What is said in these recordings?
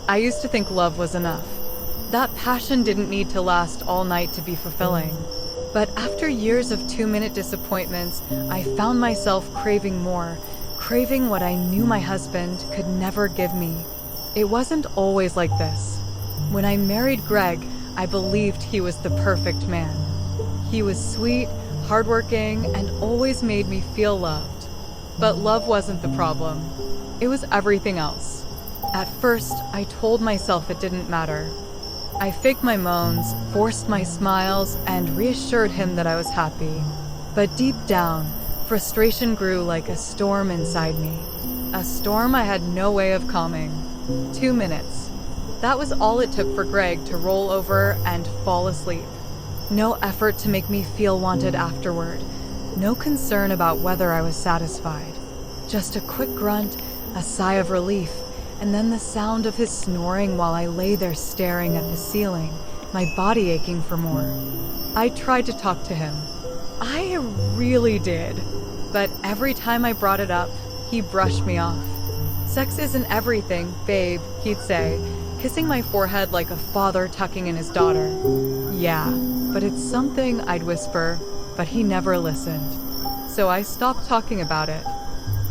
I used to think love was enough. That passion didn't need to last all night to be fulfilling. But after years of 2-minute disappointments, I found myself craving more, craving what I knew my husband could never give me. It wasn't always like this. When I married Greg, I believed he was the perfect man. He was sweet, hardworking, and always made me feel loved. But love wasn't the problem. It was everything else. At first, I told myself it didn't matter. I faked my moans, forced my smiles, and reassured him that I was happy. But deep down, frustration grew like a storm inside me. A storm I had no way of calming. 2 minutes. That was all it took for Greg to roll over and fall asleep. No effort to make me feel wanted afterward. No concern about whether I was satisfied. Just a quick grunt, a sigh of relief, and then the sound of his snoring while I lay there staring at the ceiling, my body aching for more. I tried to talk to him. I really did. But every time I brought it up, he brushed me off. "Sex isn't everything, babe," he'd say, kissing my forehead like a father tucking in his daughter. "Yeah, but it's something," I'd whisper, but he never listened. So I stopped talking about it.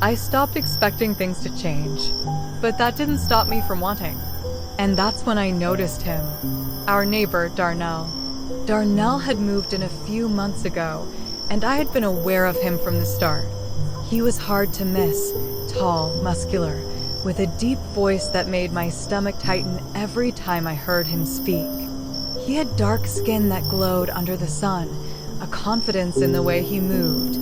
I stopped expecting things to change, but that didn't stop me from wanting. And that's when I noticed him, our neighbor, Darnell. Darnell had moved in a few months ago, and I had been aware of him from the start. He was hard to miss, tall, muscular, with a deep voice that made my stomach tighten every time I heard him speak. He had dark skin that glowed under the sun, a confidence in the way he moved,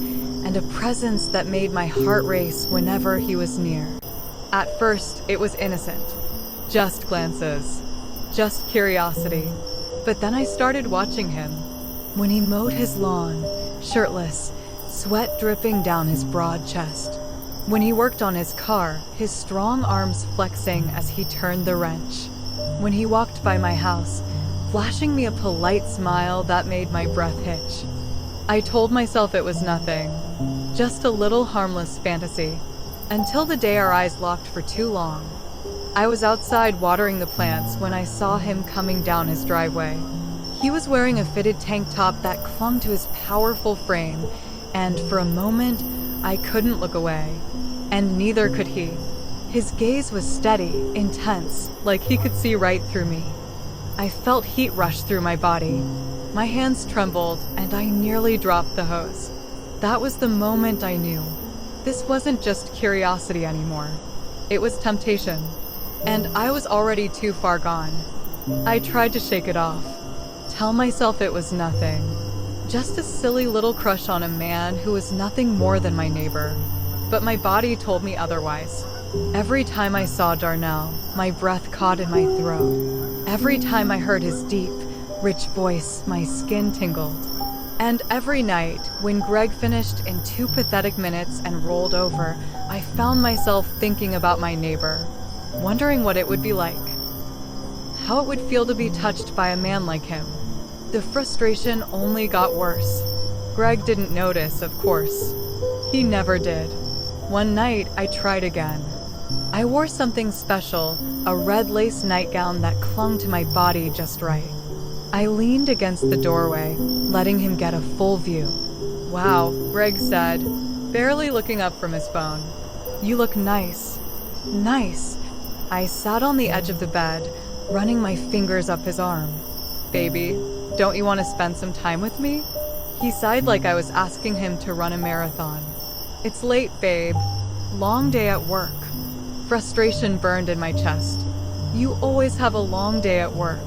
and a presence that made my heart race whenever he was near. At first, it was innocent. Just glances. Just curiosity. But then I started watching him. When he mowed his lawn, shirtless, sweat dripping down his broad chest. When he worked on his car, his strong arms flexing as he turned the wrench. When he walked by my house, flashing me a polite smile that made my breath hitch. I told myself it was nothing, just a little harmless fantasy, until the day our eyes locked for too long. I was outside watering the plants when I saw him coming down his driveway. He was wearing a fitted tank top that clung to his powerful frame, and for a moment, I couldn't look away. And neither could he. His gaze was steady, intense, like he could see right through me. I felt heat rush through my body. My hands trembled, and I nearly dropped the hose. That was the moment I knew. This wasn't just curiosity anymore. It was temptation. And I was already too far gone. I tried to shake it off. Tell myself it was nothing. Just a silly little crush on a man who was nothing more than my neighbor. But my body told me otherwise. Every time I saw Darnell, my breath caught in my throat. Every time I heard his deep, rich voice, my skin tingled. And every night, when Greg finished in 2 pathetic minutes and rolled over, I found myself thinking about my neighbor, wondering what it would be like. How it would feel to be touched by a man like him. The frustration only got worse. Greg didn't notice, of course. He never did. One night, I tried again. I wore something special, a red lace nightgown that clung to my body just right. I leaned against the doorway, letting him get a full view. "Wow," Greg said, barely looking up from his phone. "You look nice." Nice. I sat on the edge of the bed, running my fingers up his arm. "Baby, don't you want to spend some time with me?" He sighed like I was asking him to run a marathon. "It's late, babe. Long day at work." Frustration burned in my chest. "You always have a long day at work.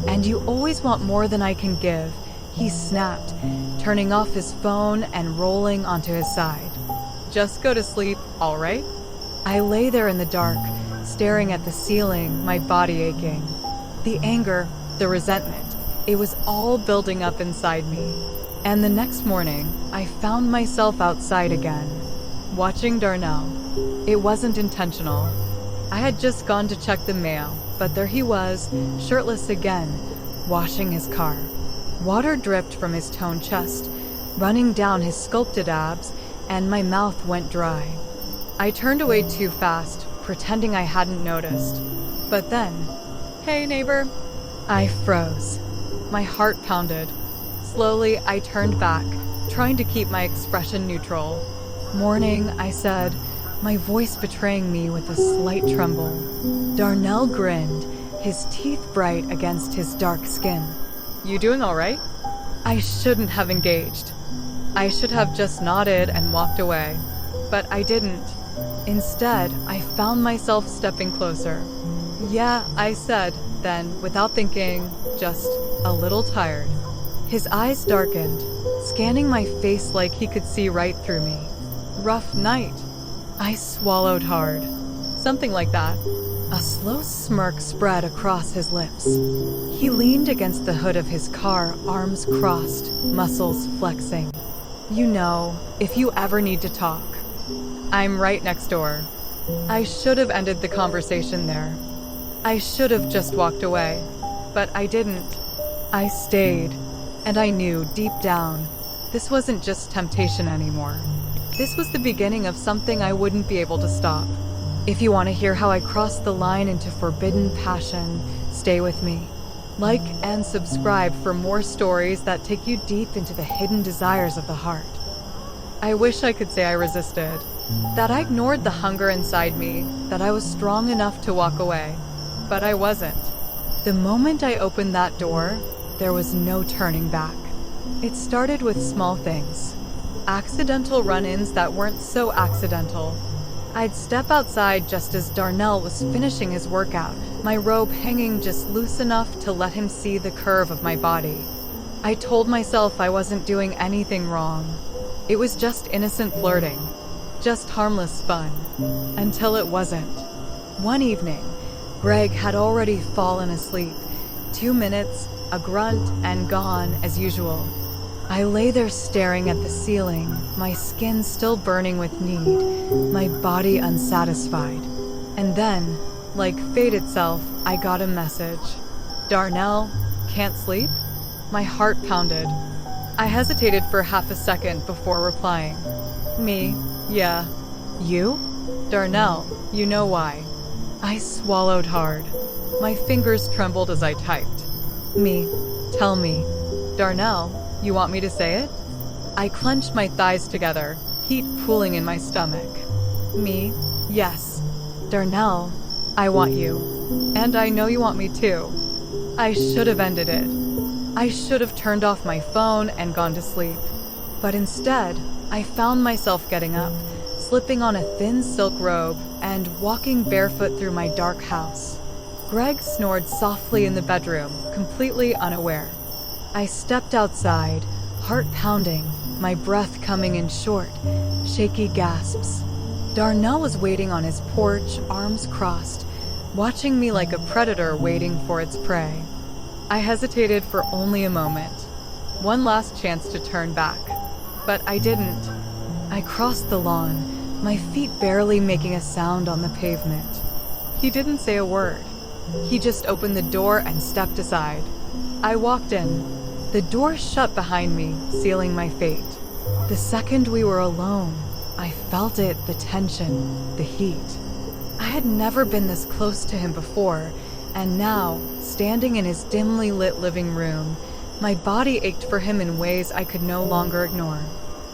And you always want more than I can give," he snapped, turning off his phone and rolling onto his side. "Just go to sleep, all right?" I lay there in the dark, staring at the ceiling, my body aching. The anger, the resentment, it was all building up inside me. And the next morning, I found myself outside again, watching Darnell. It wasn't intentional. I had just gone to check the mail, but there he was, shirtless again, washing his car. Water dripped from his toned chest, running down his sculpted abs, and my mouth went dry. I turned away too fast, pretending I hadn't noticed. But then, "Hey, neighbor." I froze. My heart pounded. Slowly, I turned back, trying to keep my expression neutral. "Morning," I said, my voice betraying me with a slight tremble. Darnell grinned, his teeth bright against his dark skin. "You doing all right?" I shouldn't have engaged. I should have just nodded and walked away. But I didn't. Instead, I found myself stepping closer. "Yeah," I said, then, without thinking, just a little tired. His eyes darkened, scanning my face like he could see right through me. "Rough night." I swallowed hard. "Something like that." A slow smirk spread across his lips. He leaned against the hood of his car, arms crossed, muscles flexing. "You know, if you ever need to talk, I'm right next door." I should have ended the conversation there. I should have just walked away, but I didn't. I stayed, and I knew deep down, this wasn't just temptation anymore. This was the beginning of something I wouldn't be able to stop. If you want to hear how I crossed the line into forbidden passion, stay with me. Like and subscribe for more stories that take you deep into the hidden desires of the heart. I wish I could say I resisted, that I ignored the hunger inside me, that I was strong enough to walk away. But I wasn't. The moment I opened that door, there was no turning back. It started with small things. Accidental run-ins that weren't so accidental. I'd step outside just as Darnell was finishing his workout, my robe hanging just loose enough to let him see the curve of my body. I told myself I wasn't doing anything wrong. It was just innocent flirting, just harmless fun, until it wasn't. One evening, Greg had already fallen asleep. 2 minutes, a grunt, and gone as usual. I lay there staring at the ceiling, my skin still burning with need, my body unsatisfied. And then, like fate itself, I got a message. "Darnell, can't sleep?" My heart pounded. I hesitated for half a second before replying. "Me, yeah." "You?" "Darnell, you know why." I swallowed hard. My fingers trembled as I typed. "Me, tell me." "Darnell, you want me to say it?" I clenched my thighs together, heat pooling in my stomach. "Me, yes." "Darnell, I want you. And I know you want me too." I should have ended it. I should have turned off my phone and gone to sleep. But instead, I found myself getting up, slipping on a thin silk robe, and walking barefoot through my dark house. Greg snored softly in the bedroom, completely unaware. I stepped outside, heart pounding, my breath coming in short, shaky gasps. Darnell was waiting on his porch, arms crossed, watching me like a predator waiting for its prey. I hesitated for only a moment, one last chance to turn back, but I didn't. I crossed the lawn, my feet barely making a sound on the pavement. He didn't say a word. He just opened the door and stepped aside. I walked in. The door shut behind me, sealing my fate. The second we were alone, I felt it, the tension, the heat. I had never been this close to him before, and now, standing in his dimly lit living room, my body ached for him in ways I could no longer ignore.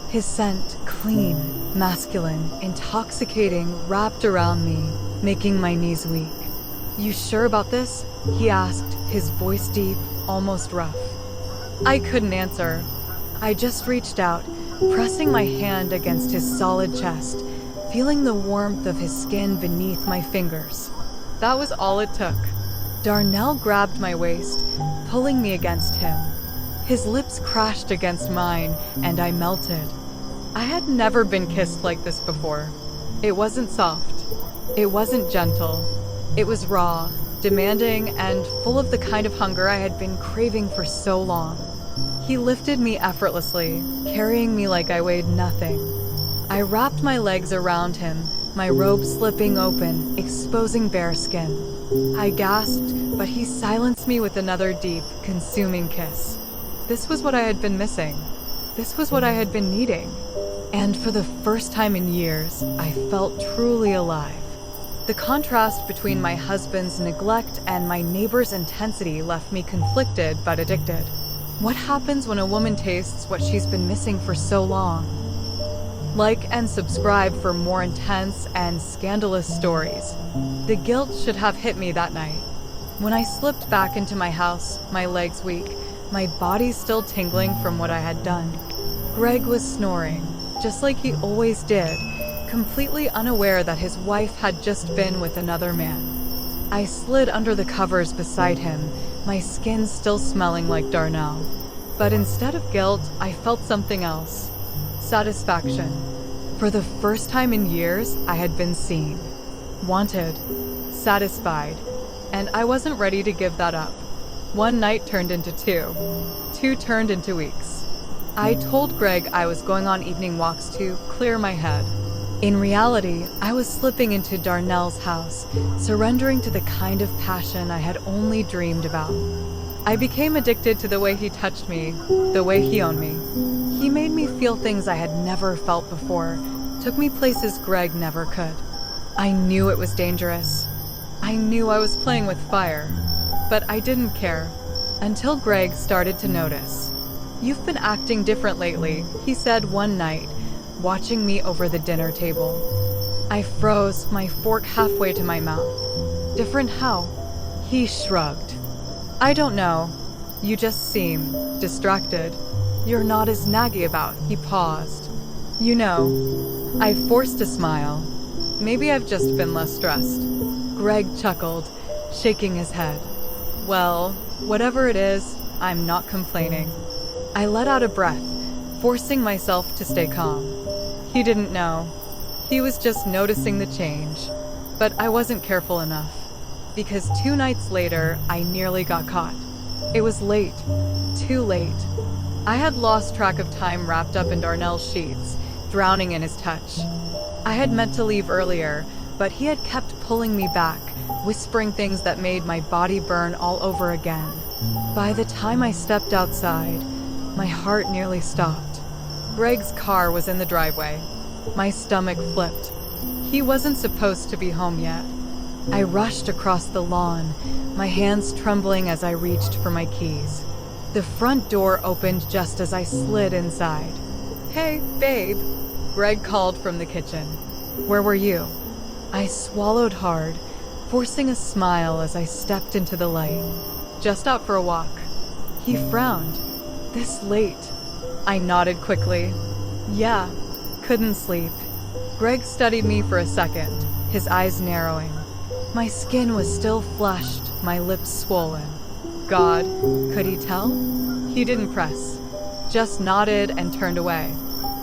His scent, clean, masculine, intoxicating, wrapped around me, making my knees weak. "You sure about this?" he asked, his voice deep, almost rough. I couldn't answer. I just reached out, pressing my hand against his solid chest, feeling the warmth of his skin beneath my fingers. That was all it took. Darnell grabbed my waist, pulling me against him. His lips crashed against mine, and I melted. I had never been kissed like this before. It wasn't soft. It wasn't gentle. It was raw, demanding, and full of the kind of hunger I had been craving for so long. He lifted me effortlessly, carrying me like I weighed nothing. I wrapped my legs around him, my robe slipping open, exposing bare skin. I gasped, but he silenced me with another deep, consuming kiss. This was what I had been missing. This was what I had been needing. And for the first time in years, I felt truly alive. The contrast between my husband's neglect and my neighbor's intensity left me conflicted but addicted. What happens when a woman tastes what she's been missing for so long? Like and subscribe for more intense and scandalous stories. The guilt should have hit me that night. When I slipped back into my house, my legs weak, my body still tingling from what I had done. Greg was snoring, just like he always did, completely unaware that his wife had just been with another man. I slid under the covers beside him, my skin still smelling like Darnell. But instead of guilt, I felt something else. Satisfaction. For the first time in years, I had been seen, wanted, satisfied, and I wasn't ready to give that up. One night turned into two. Two turned into weeks. I told Greg I was going on evening walks to clear my head. In reality, I was slipping into Darnell's house, surrendering to the kind of passion I had only dreamed about. I became addicted to the way he touched me, the way he owned me. He made me feel things I had never felt before, took me places Greg never could. I knew it was dangerous. I knew I was playing with fire, but I didn't care, until Greg started to notice. "You've been acting different lately," he said one night, watching me over the dinner table. I froze, my fork halfway to my mouth. "Different how?" He shrugged. "I don't know. You just seem distracted. You're not as naggy about." He paused. "You know." I forced a smile. "Maybe I've just been less stressed." Greg chuckled, shaking his head. "Well, whatever it is, I'm not complaining." I let out a breath, forcing myself to stay calm. He didn't know. He was just noticing the change. But I wasn't careful enough. Because 2 nights later, I nearly got caught. It was late. Too late. I had lost track of time wrapped up in Darnell's sheets, drowning in his touch. I had meant to leave earlier, but he had kept pulling me back, whispering things that made my body burn all over again. By the time I stepped outside, my heart nearly stopped. Greg's car was in the driveway. My stomach flipped. He wasn't supposed to be home yet. I rushed across the lawn, my hands trembling as I reached for my keys. The front door opened just as I slid inside. "Hey, babe," Greg called from the kitchen. "Where were you?" I swallowed hard, forcing a smile as I stepped into the light. "Just out for a walk." He frowned. "This late?" I nodded quickly. "Yeah, couldn't sleep." Greg studied me for a second, his eyes narrowing. My skin was still flushed, my lips swollen. God, could he tell? He didn't press, just nodded and turned away.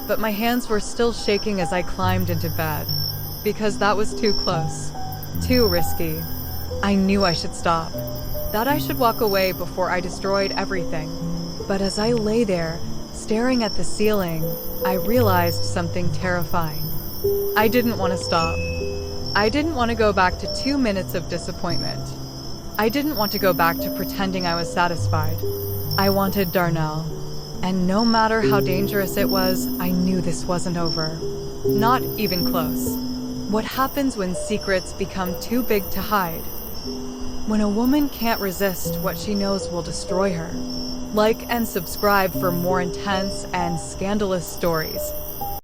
But my hands were still shaking as I climbed into bed, because that was too close, too risky. I knew I should stop, that I should walk away before I destroyed everything. But as I lay there, staring at the ceiling, I realized something terrifying. I didn't want to stop. I didn't want to go back to 2 minutes of disappointment. I didn't want to go back to pretending I was satisfied. I wanted Darnell. And no matter how dangerous it was, I knew this wasn't over. Not even close. What happens when secrets become too big to hide? When a woman can't resist what she knows will destroy her. Like and subscribe for more intense and scandalous stories.